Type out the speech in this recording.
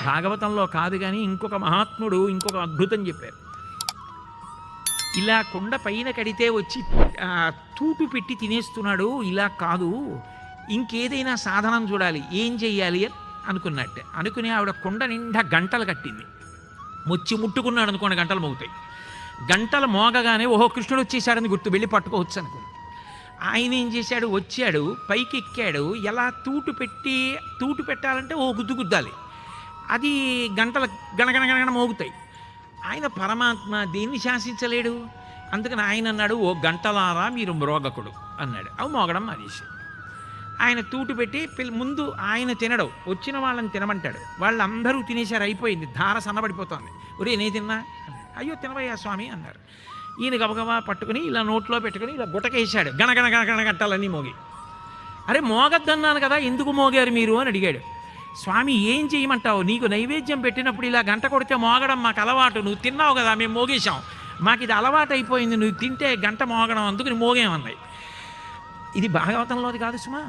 భాగవతంలో కాదు కానీ ఇంకొక మహాత్ముడు ఇంకొక అద్భుతం చెప్పారు. ఇలా కొండ పైన కడితే వచ్చి తూటు పెట్టి తినేస్తున్నాడు, ఇలా కాదు, ఇంకేదైనా సాధనం చూడాలి, ఏం చెయ్యాలి అని అనుకున్నట్టే. అనుకుని ఆవిడ కొండ నిండా గంటలు కట్టింది. మొచ్చి ముట్టుకున్నాడు అనుకోండి గంటలు మోగుతాయి. గంటలు మోగగానే ఓహో కృష్ణుడు వచ్చేసాడని గుర్తు, వెళ్ళి పట్టుకోవచ్చు అనుకుని ఆయన ఏం చేశాడు, వచ్చాడు, పైకి ఎక్కాడు. ఎలా తూటు పెట్టాలంటే ఓ గుద్దు గుద్దాలి, అది గంటలు గణగణ మోగుతాయి. ఆయన పరమాత్మ దేన్ని శాసించలేడు. అందుకని ఆయన అన్నాడు, ఓ గంటలారా మీరు మ్రోగకుడు అన్నాడు. అవి మోగడం మానేసి ఆయన తూటు పెట్టి ముందు ఆయన తినడు, వచ్చిన వాళ్ళని తినమంటాడు. వాళ్ళందరూ తినేశారు, అయిపోయింది, ధార సన్నబడిపోతుంది. ఒరే నే తిన్నా, అయ్యో తినవయ్యా స్వామి అన్నారు. ఈయన గబగబా పట్టుకుని ఇలా నోట్లో పెట్టుకుని ఇలా గుటకేశాడు, గణగణ గణగణ గంటలన్నీ మోగి. అరే మోగద్దన్నాను కదా, ఎందుకు మోగారు మీరు అని అడిగాడు. స్వామి ఏం చేయమంటావు, నీకు నైవేద్యం పెట్టినప్పుడు ఇలా గంట కొడితే మోగడం మాకు అలవాటు, నువ్వు తిన్నావు కదా మేము మోగేశాం, మాకు ఇది అలవాటు అయిపోయింది, నువ్వు తింటే గంట మోగడం, అందుకని మోగేమన్నాయి. ఇది భాగవతంలోది కాదు సుమా.